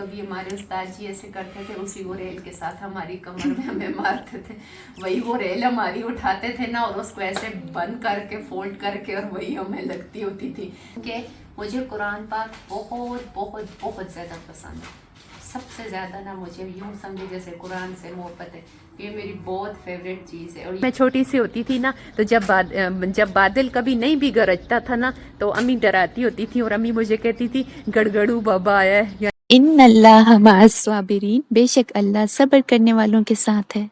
कभी हमारे उस्ताद जी ऐसे करते थे, उसी वो रेल के साथ हमारी कमर में हमें मारते थे, वही वो रेल हमारी उठाते थे ना, और उसको ऐसे बंद करके फोल्ड करके और वही हमें लगती होती थी। कि मुझे कुरान पाक बहुत बहुत बहुत ज़्यादा पसंद है, सबसे ज़्यादा ना, मुझे यूँ समझे जैसे कुरान से मोहब्बत है, ये मेरी बहुत फेवरेट चीज़ है। और मैं छोटी सी होती थी ना, तो जब बादल कभी नहीं भी गरजता था ना, तो अम्मी डराती होती थी और अम्मी मुझे कहती थी गड़गड़ू बाबा आया है। इन्नल्लाह मअस-साबिरीन, बेशक अल्लाह सब्र करने वालों के साथ है।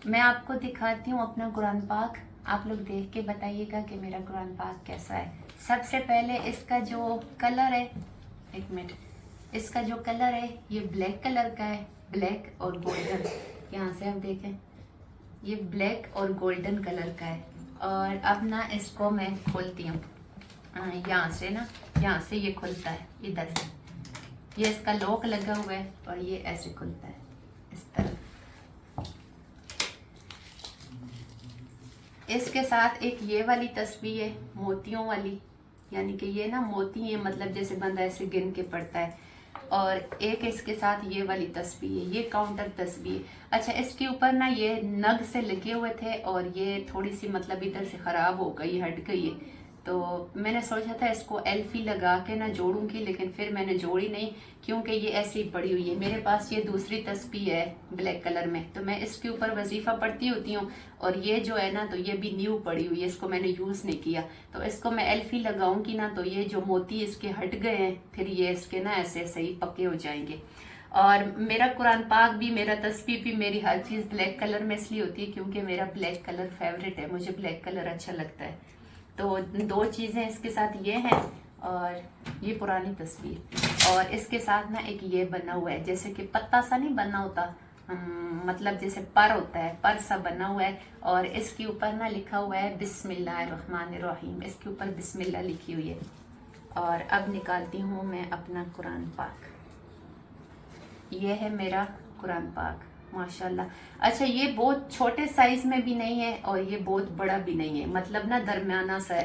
मैं आपको दिखाती हूँ अपना कुरान पाक, आप लोग देख के बताइएगा कि मेरा कुरान पाक कैसा है। सबसे पहले इसका जो कलर है, एक मिनट, इसका जो कलर है ये ब्लैक कलर का है, ब्लैक और गोल्डन, यहाँ से आप देखें ये ब्लैक और गोल्डन कलर का है। और अब ना इसको मैं खोलती हूँ, यहाँ से ना, यहाँ से ये खुलता है इधर से, ये इसका लॉक लगा हुआ है और ये ऐसे खुलता है इस तरह। इसके साथ एक ये वाली तस्बीह है मोतियों वाली, यानी कि ये ना मोती है, मतलब जैसे बंदा ऐसे गिन के पड़ता है। और एक इसके साथ ये वाली तस्बीह है, ये काउंटर तस्बीह। अच्छा, इसके ऊपर ना ये नग से लगे हुए थे और ये थोड़ी सी मतलब इधर से ख़राब हो गई, हट गई है, तो मैंने सोचा था इसको एल्फी लगा के ना जोड़ूंगी, लेकिन फिर मैंने जोड़ी नहीं, क्योंकि ये ऐसी ही पड़ी हुई है। मेरे पास ये दूसरी तस्बीह है ब्लैक कलर में, तो मैं इसके ऊपर वजीफ़ा पढ़ती होती हूँ, और ये जो है ना, तो ये भी न्यू पड़ी हुई है, इसको मैंने यूज़ नहीं किया, तो इसको मैं एल्फी लगाऊंगी ना, तो ये जो मोती इसके हट गए हैं, फिर ये इसके ना ऐसे सही पक्के हो जाएंगे। और मेरा कुरान पाक भी, मेरा तस्बीह भी, मेरी हर चीज़ ब्लैक कलर में इसलिए होती है क्योंकि मेरा ब्लैक कलर फेवरेट है, मुझे ब्लैक कलर अच्छा लगता है। तो दो चीज़ें इसके साथ ये हैं, और ये पुरानी तस्वीर, और इसके साथ ना एक ये बना हुआ है, जैसे कि पत्ता सा नहीं बना होता, मतलब जैसे पर होता है, पर सा बना हुआ है, और इसके ऊपर ना लिखा हुआ है बिस्मिल्लाहिर्रहमानिर्रहीम, इसके ऊपर बिस्मिल्लाह लिखी हुई है। और अब निकालती हूँ मैं अपना कुरान पाक, ये है मेरा कुरान पाक माशाल्लाह। अच्छा, ये बहुत छोटे साइज में भी नहीं है और ये बहुत बड़ा भी नहीं है, मतलब ना दरमियाना सा है,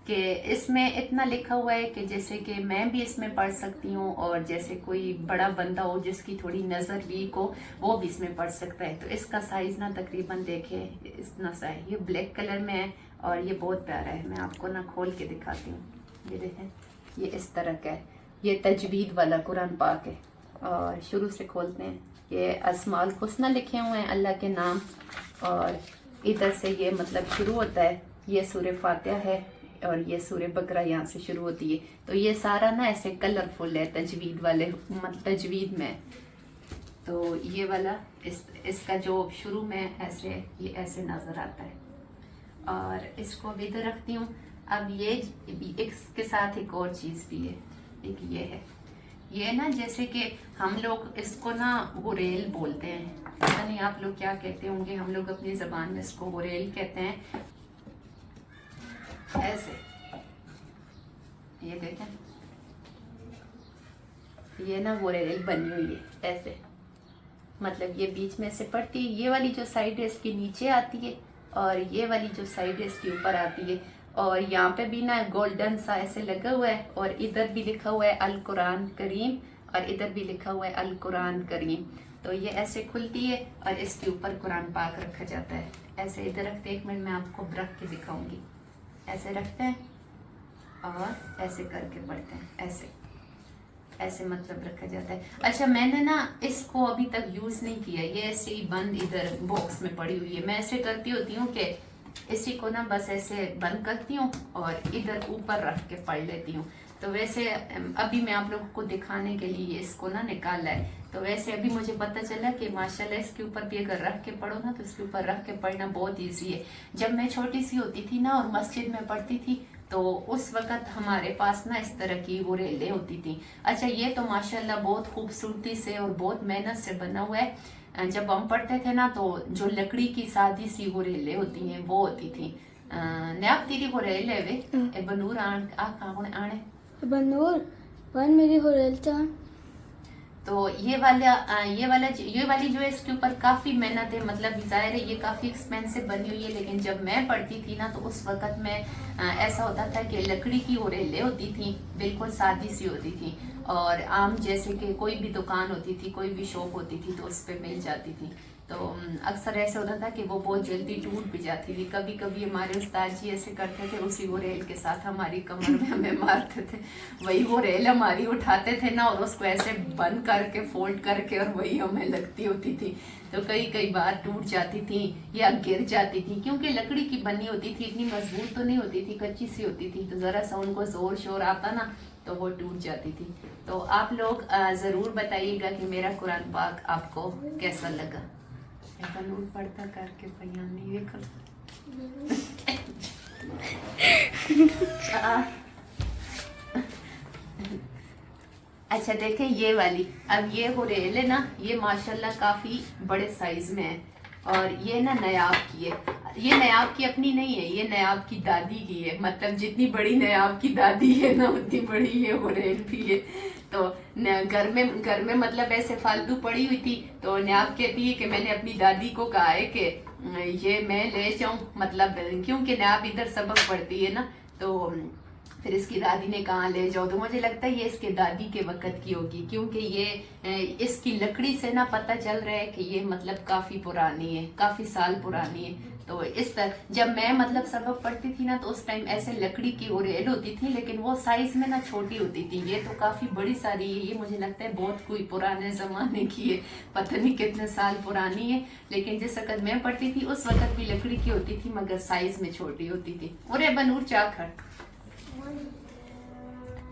कि इसमें इतना लिखा हुआ है कि जैसे कि मैं भी इसमें पढ़ सकती हूँ, और जैसे कोई बड़ा बंदा हो जिसकी थोड़ी नज़र वीक हो, वो भी इसमें पढ़ सकता है। तो इसका साइज़ ना तकरीबन देखे इतना सा है, ये ब्लैक कलर में है और ये बहुत प्यारा है। मैं आपको ना खोल के दिखाती हूँ, ये देखें, ये इस तरह का है, ये तजवीद वाला कुरान पाक है। और शुरू से खोलते हैं, ये अस्माउल हुस्ना लिखे हुए हैं, अल्लाह के नाम, और इधर से ये मतलब शुरू होता है, ये सूरह फातिहा है, और ये सूरह बकरा यहाँ से शुरू होती है। तो ये सारा ना ऐसे कलरफुल है, तजवीद वाले, मतलब तजवीद में। तो ये वाला इसका जो शुरू में ऐसे, ये ऐसे नज़र आता है, और इसको अब इधर रखती हूँ। अब ये इसके साथ एक और चीज़ भी है, एक ये है, ये ना जैसे कि हम लोग इसको ना गुरेल बोलते हैं, पता नहीं आप लोग क्या कहते होंगे, हम लोग अपनी ज़बान में इसको गुरेल कहते हैं। ऐसे ये देखें, ये ना गुरेल बनी हुई है ऐसे, मतलब ये बीच में से पड़ती है, ये वाली जो साइड है इसकी नीचे आती है, और ये वाली जो साइड है इसके ऊपर आती है। और यहाँ पे भी ना गोल्डन सा ऐसे लगा हुआ है, और इधर भी लिखा हुआ है अल कुरान करीम, और इधर भी लिखा हुआ है अल कुरान करीम। तो ये ऐसे खुलती है और इसके ऊपर कुरान पाक रखा जाता है। ऐसे इधर रखते, एक मिनट मैं आपको रख के दिखाऊंगी, ऐसे रखते हैं और ऐसे करके पढ़ते हैं, ऐसे ऐसे मतलब रखा जाता है। अच्छा, मैंने ना इसको अभी तक यूज़ नहीं किया, ये ऐसे ही बंद इधर बॉक्स में पड़ी हुई है। मैं ऐसे करती होती हूँ कि इसी को ना बस ऐसे बंद करती हूँ और इधर ऊपर रख के पढ़ लेती हूँ। तो वैसे अभी मैं आप लोगों को दिखाने के लिए इसको ना निकाला है, तो वैसे अभी मुझे पता चला कि माशाल्लाह इसके ऊपर भी अगर रख के पढ़ो ना, तो इसके ऊपर रख के पढ़ना बहुत ईजी है। जब मैं छोटी सी होती थी ना और मस्जिद में पढ़ती थी, तो उस वक़्त हमारे पास ना इस तरह की वो रेलें होती थी। अच्छा, ये तो माशाल्लाह बहुत खूबसूरती से और बहुत मेहनत से बना हुआ है। जब हम पढ़ते थे ना, तो जो लकड़ी की सादी सी वो रेलें होती हैं वो होती थी। नयाब तेरी वो रेल है वे ए बनूर आने बनूर वन मेरी हो रेल चान। तो ये वाली जो है इसके ऊपर काफ़ी मेहनत है, मतलब ज़ाहिर है ये काफ़ी एक्सपेंसिव बनी हुई है, लेकिन जब मैं पढ़ती थी ना तो उस वक़्त में ऐसा होता था कि लकड़ी की वो रेलें होती थी, बिल्कुल सादी सी होती थी, और आम जैसे कि कोई भी दुकान होती थी, कोई भी शॉप होती थी तो उस पर मिल जाती थी। तो अक्सर ऐसा होता था कि वो बहुत जल्दी टूट भी जाती थी। कभी कभी हमारे उस्ताद जी ऐसे करते थे, उसी वो रेल के साथ हमारी कमर में हमें मारते थे, वही वो रेल हमारी उठाते थे ना और उसको ऐसे बंद करके फोल्ड करके और वही हमें लगती होती थी। तो कई बार टूट जाती थी या गिर जाती थी, क्योंकि लकड़ी की बनी होती थी, इतनी मजबूत तो नहीं होती थी, कच्ची सी होती थी, तो ज़रा सा उनको ज़ोर शोर आता ना तो वो टूट जाती थी। तो आप लोग ज़रूर बताइएगा कि मेरा कुरान पाक आपको कैसा लगा। नूर पढ़ता करके बयान ये कर अच्छा देखें ये वाली, अब ये हो रेल है ना, ये माशाल्लाह काफ़ी बड़े साइज में है, और ये ना नायाब की है। ये नायाब की अपनी नहीं है, ये नायाब की दादी की है, मतलब जितनी बड़ी नायाब की दादी है ना उतनी बड़ी ये हो रेल भी है। तो घर में मतलब ऐसे फालतू पड़ी हुई थी, तो नायाब कहती है कि मैंने अपनी दादी को कहा है कि ये मैं ले जाऊं, मतलब क्योंकि नायाब इधर सबक पढ़ती है ना, तो फिर इसकी दादी ने कहा ले जाओ। तो मुझे लगता है ये इसके दादी के वक़्त की होगी, क्योंकि ये इसकी लकड़ी से ना पता चल रहा है कि ये मतलब काफ़ी पुरानी है, काफ़ी साल पुरानी है। तो इस तरह जब मैं मतलब सबक पढ़ती थी ना तो उस टाइम ऐसे लकड़ी की वो रेल होती थी, लेकिन वो साइज में ना छोटी होती थी। ये तो काफ़ी बड़ी सारी है, ये मुझे लगता है बहुत कोई पुराने ज़माने की है, पता नहीं कितने साल पुरानी है, लेकिन जिस वक़्त मैं पढ़ती थी उस वक़्त भी लकड़ी की होती थी, मगर साइज में छोटी होती थी। और बनूर चाखड़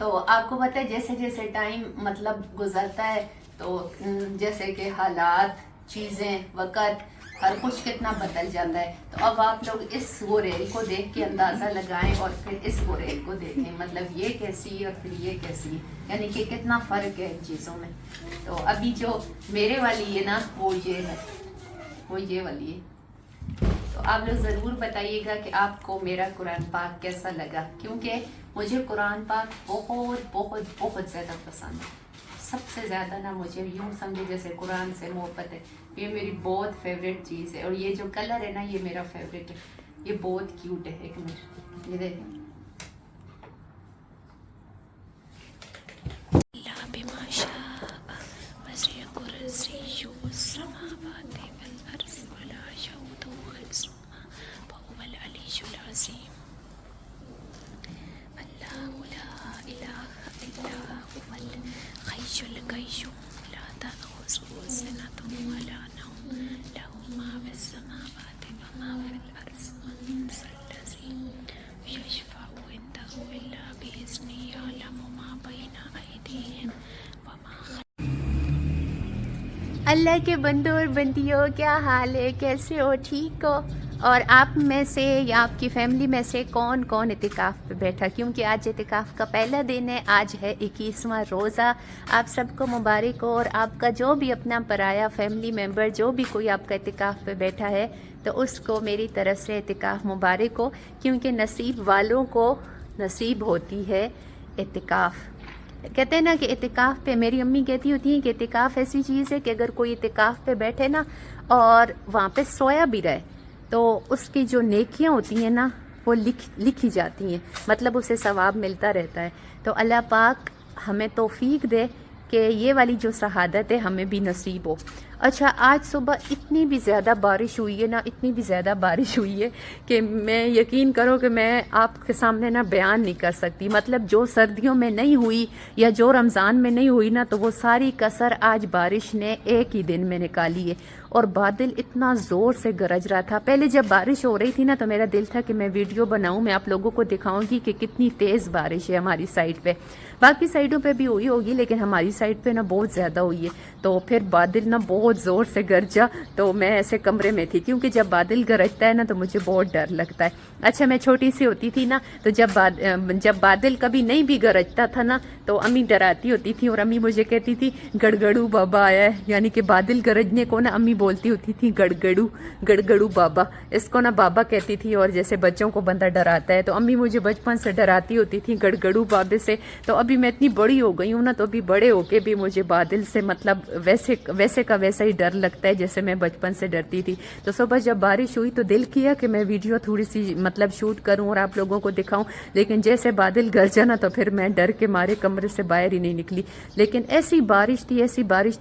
तो आपको पता है जैसे जैसे टाइम मतलब गुजरता है तो जैसे कि हालात, चीज़ें, वक़्त, हर कुछ कितना बदल जाता है। तो अब आप लोग इस वो रेल को देख के अंदाज़ा लगाएं और फिर इस वो रेल को देखें, मतलब ये कैसी है और फिर ये कैसी है, यानी कि कितना फ़र्क है इन चीज़ों में। तो अभी जो मेरे वाली है ना वो ये है, वो ये वाली है। तो आप लोग ज़रूर बताइएगा कि आपको मेरा कुरान पाक कैसा लगा, क्योंकि मुझे कुरान पाक बहुत बहुत बहुत ज़्यादा पसंद है। सबसे ज़्यादा ना मुझे यूँ समझे जैसे कुरान से मोहब्बत है, ये मेरी बहुत फेवरेट चीज़ है। और ये जो कलर है ना ये मेरा फेवरेट है, ये बहुत क्यूट है। एक मिनट ये देखें, अल्लाह के बंदो और बंदियों, क्या हाल है, कैसे हो, ठीक हो? और आप में से या आपकी फैमिली में से कौन कौन इतिकाफ़ पे बैठा, क्योंकि आज इतिकाफ़ का पहला दिन है, आज है 21वां रोज़ा। आप सबको मुबारक हो। और आपका जो भी अपना पराया फैमिली मेम्बर, जो भी कोई आपका इतिकाफ़ पे बैठा है, तो उसको मेरी तरफ़ से इतिकाफ़ मुबारक हो, क्योंकि नसीब वालों को नसीब होती है इतिकाफ़। कहते हैं ना कि इतिकाफ़ पे, मेरी अम्मी कहती होती हैं कि इतिकाफ़ ऐसी चीज़ है कि अगर कोई इतिकाफ़ पे बैठे ना और वहाँ पे सोया भी रहे तो उसकी जो नेकियां होती हैं ना वो लिखी जाती हैं, मतलब उसे सवाब मिलता रहता है। तो अल्लाह पाक हमें तौफीक दे कि ये वाली जो शहादत है हमें भी नसीब हो। अच्छा, आज सुबह इतनी भी ज़्यादा बारिश हुई है ना, इतनी भी ज़्यादा बारिश हुई है कि मैं यकीन करो कि मैं आपके सामने ना बयान नहीं कर सकती। मतलब जो सर्दियों में नहीं हुई या जो रमज़ान में नहीं हुई ना, तो वो सारी कसर आज बारिश ने एक ही दिन में निकाली है। और बादल इतना ज़ोर से गरज रहा था। पहले जब बारिश हो रही थी ना तो मेरा दिल था कि मैं वीडियो बनाऊं, मैं आप लोगों को दिखाऊंगी कि कितनी तेज़ बारिश है हमारी साइड पे। बाकी साइडों पे भी हुई होगी लेकिन हमारी साइड पे ना बहुत ज़्यादा हुई है। तो फिर बादल ना बहुत ज़ोर से गरजा, तो मैं ऐसे कमरे में थी, क्योंकि जब बादल गरजता है ना तो मुझे बहुत डर लगता है। अच्छा, मैं छोटी सी होती थी ना तो जब बादल कभी नहीं भी गरजता था ना तो अम्मी डराती होती थी और अम्मी मुझे कहती थी गड़गड़ू बाबा आया है, यानी कि बादल गरजने को ना अम्मी बोलती होती थी गड़गड़ू गड़गड़ू बाबा, इसको ना बाबा कहती थी। और जैसे बच्चों को बंदा डराता है तो अम्मी मुझे बचपन से डराती होती थी गड़गड़ू बाबे से। तो अभी मैं इतनी बड़ी हो गई हूँ ना, तो अभी बड़े होके भी मुझे बादल से मतलब वैसे का वैसा ही डर लगता है जैसे मैं बचपन से डरती थी। तो सुबह जब बारिश हुई तो दिल किया कि मैं वीडियो थोड़ी सी मतलब शूट करूं और आप लोगों को दिखाऊं, लेकिन जैसे बादल गरजा ना तो फिर मैं डर के मारे कमरे से बाहर ही नहीं निकली। लेकिन ऐसी बारिश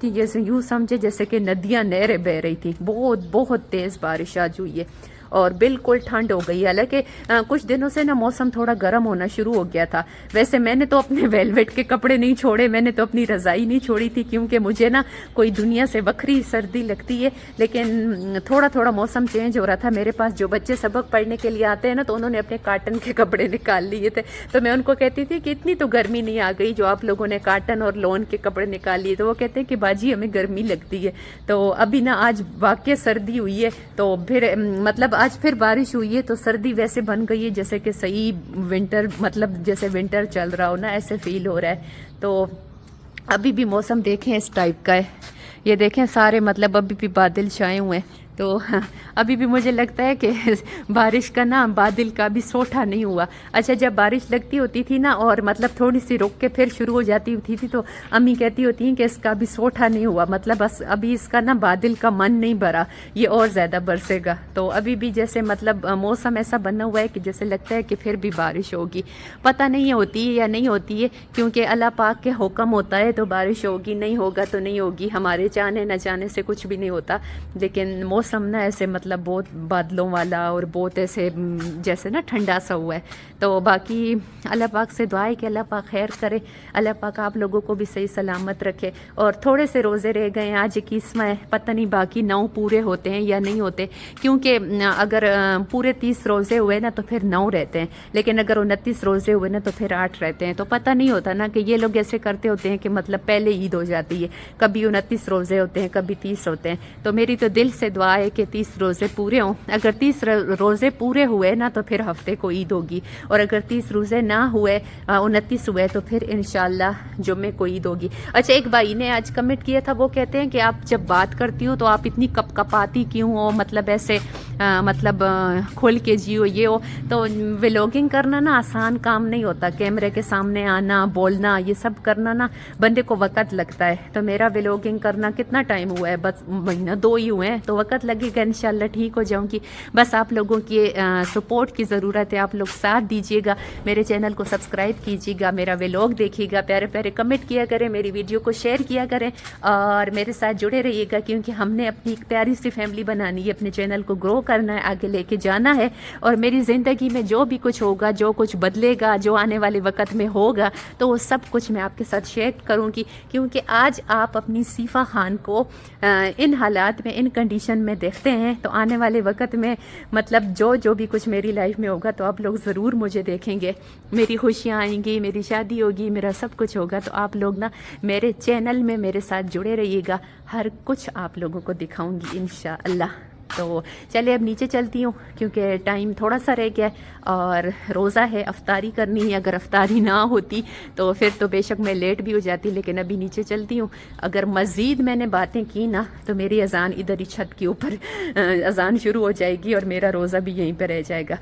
थी जैसे यूं समझे जैसे कि नदियां नहरें बह रही थी। बहुत बहुत तेज बारिश आज हुई है और बिल्कुल ठंड हो गई। हालांकि कुछ दिनों से ना मौसम थोड़ा गर्म होना शुरू हो गया था। वैसे मैंने तो अपने वेलवेट के कपड़े नहीं छोड़े, मैंने तो अपनी रज़ाई नहीं छोड़ी थी, क्योंकि मुझे ना कोई दुनिया से बखरी सर्दी लगती है। लेकिन थोड़ा थोड़ा मौसम चेंज हो रहा था। मेरे पास जो बच्चे सबक पढ़ने के लिए आते हैं ना, तो उन्होंने अपने काटन के कपड़े निकाल लिए थे। तो मैं उनको कहती थी कि इतनी तो गर्मी नहीं आ गई जो आप लोगों ने काटन और लॉन के कपड़े निकाल लिए। तो वो कहते हैं कि बाजी हमें गर्मी लगती है। तो अभी ना आज वाकई सर्दी हुई है, तो फिर मतलब आज फिर बारिश हुई है तो सर्दी वैसे बन गई है जैसे कि सही विंटर, मतलब जैसे विंटर चल रहा हो ना, ऐसे फील हो रहा है। तो अभी भी मौसम देखें इस टाइप का है, ये देखें सारे मतलब अभी भी बादल छाए हुए हैं। तो अभी भी मुझे लगता है कि बारिश का ना बादल का भी सोठा नहीं हुआ। अच्छा, जब बारिश लगती होती थी ना और मतलब थोड़ी सी रुक के फिर शुरू हो जाती होती थी, तो अम्मी कहती होती हैं कि इसका भी सोठा नहीं हुआ, मतलब बस अभी इसका ना बादल का मन नहीं भरा, ये और ज़्यादा बरसेगा। तो अभी भी जैसे मतलब मौसम ऐसा बना हुआ है कि जैसे लगता है कि फिर भी बारिश होगी। पता नहीं होती है या नहीं होती है, क्योंकि अल्लाह पाक के हुक्म होता है तो बारिश होगी, नहीं होगा तो नहीं होगी। हमारे चाहने न चाहने से कुछ भी नहीं होता। लेकिन मौसम ना ऐसे मतलब बहुत बादलों वाला और बहुत ऐसे जैसे ना ठंडा सा हुआ है। तो बाकी अल्लाह पाक से दुआ है कि अल्लाह पाक खैर करे, अल्लाह पाक आप लोगों को भी सही सलामत रखे। और थोड़े से रोज़े रह गए हैं, आज 21वां है, पता नहीं बाकी 9 पूरे होते हैं या नहीं होते, क्योंकि अगर पूरे 30 रोज़े हुए ना तो फिर 9 रहते हैं, लेकिन अगर 29 रोज़े हुए ना तो फिर 8 रहते हैं। तो पता नहीं होता ना कि ये लोग ऐसे करते होते हैं कि मतलब पहले ईद हो जाती है, कभी 29 रोज़े होते हैं, कभी 30 होते हैं। तो मेरी तो दिल से दुआ है कि 30 रोज़े पूरे हों। अगर 30 रोज़े पूरे हुए ना तो फिर हफ्ते को ईद होगी, और अगर 30 रोज़े ना हुए 29 हुए तो फिर इंशाल्लाह जुम्मे को ईद होगी। अच्छा, एक भाई ने आज कमेंट किया था, वो कहते हैं कि आप जब बात करती हो तो आप इतनी कपकपाती क्यों हो, मतलब ऐसे मतलब खोल के जियो ये हो। तो व्लॉगिंग करना ना आसान काम नहीं होता, कैमरे के सामने आना, बोलना, ये सब करना ना बंदे को वक़्त लगता है। तो मेरा व्लॉगिंग करना कितना टाइम हुआ है, बस महीना 2 ही हुए हैं, तो वक़्त लगेगा, इंशाल्लाह ठीक हो जाऊंगी। बस आप लोगों की सपोर्ट की ज़रूरत है, आप लोग साथ दीजिएगा, मेरे चैनल को सब्सक्राइब कीजिएगा, मेरा व्लॉग देखिएगा, प्यारे प्यारे कमेंट किया करें, मेरी वीडियो को शेयर किया करें और मेरे साथ जुड़े रहिएगा, क्योंकि हमने अपनी एक प्यारी सी फैमिली बनानी है, अपने चैनल को ग्रो करना है, आगे लेके जाना है। और मेरी ज़िंदगी में जो भी कुछ होगा, जो कुछ बदलेगा, जो आने वाले वक्त में होगा, तो वो सब कुछ मैं आपके साथ शेयर करूँगी। क्योंकि आज आप अपनी सीफ़ा खान को इन हालात में, इन कंडीशन में देखते हैं, तो आने वाले वक्त में मतलब जो भी कुछ मेरी लाइफ में होगा तो आप लोग ज़रूर मुझे देखेंगे, मेरी खुशियाँ आएंगी, मेरी शादी होगी, मेरा सब कुछ होगा। तो आप लोग ना मेरे चैनल में मेरे साथ जुड़े रहिएगा, हर कुछ आप लोगों को दिखाऊंगी इंशाअल्लाह। तो चलिए अब नीचे चलती हूँ, क्योंकि टाइम थोड़ा सा रह गया है और रोज़ा है, अफ्तारी करनी है। अगर अफ्तारी ना होती तो फिर तो बेशक मैं लेट भी हो जाती, लेकिन अभी नीचे चलती हूँ। अगर मज़ीद मैंने बातें की ना तो मेरी अज़ान इधर ही छत के ऊपर अज़ान शुरू हो जाएगी और मेरा रोज़ा भी यहीं पर रह जाएगा।